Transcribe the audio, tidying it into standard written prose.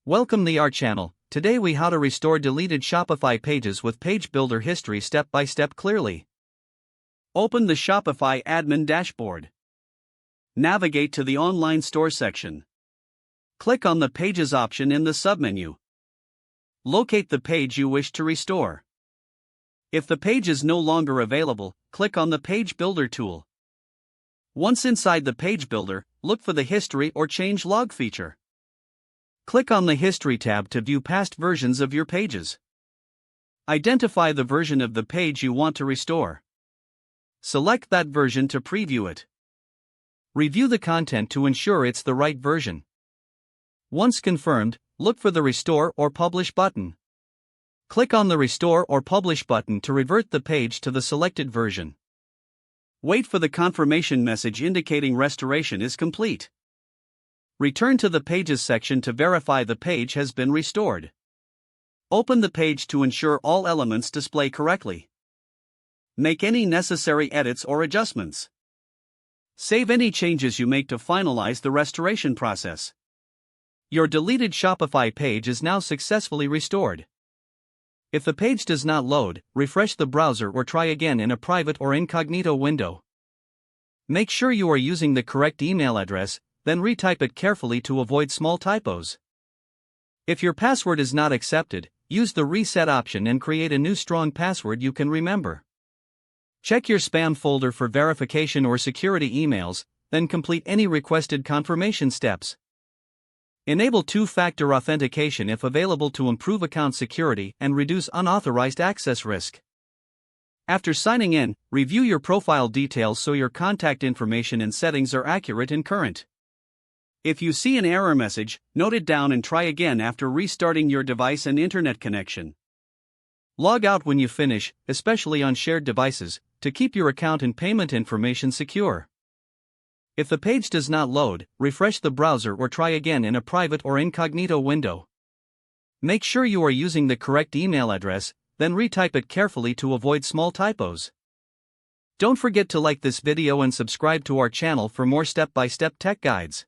Welcome to our channel. Today we how to restore deleted Shopify pages with page builder history step by step clearly. Open the Shopify admin dashboard. Navigate to the online store section. Click on the pages option in the submenu. Locate the page you wish to restore. If the page is no longer available, click on the page builder tool. Once inside the page builder, look for the history or change log feature. Click on the History tab to view past versions of your pages. Identify the version of the page you want to restore. Select that version to preview it. Review the content to ensure it's the right version. Once confirmed, look for the Restore or Publish button. Click on the Restore or Publish button to revert the page to the selected version. Wait for the confirmation message indicating restoration is complete. Return to the Pages section to verify the page has been restored. Open the page to ensure all elements display correctly. Make any necessary edits or adjustments. Save any changes you make to finalize the restoration process. Your deleted Shopify page is now successfully restored. If the page does not load, refresh the browser or try again in a private or incognito window. Make sure you are using the correct email address, then retype it carefully to avoid small typos. If your password is not accepted, use the reset option and create a new strong password you can remember. Check your spam folder for verification or security emails, then complete any requested confirmation steps. Enable two-factor authentication if available to improve account security and reduce unauthorized access risk. After signing in, review your profile details so your contact information and settings are accurate and current. If you see an error message, note it down and try again after restarting your device and internet connection. Log out when you finish, especially on shared devices, to keep your account and payment information secure. If the page does not load, refresh the browser or try again in a private or incognito window. Make sure you are using the correct email address, then retype it carefully to avoid small typos. Don't forget to like this video and subscribe to our channel for more step-by-step tech guides.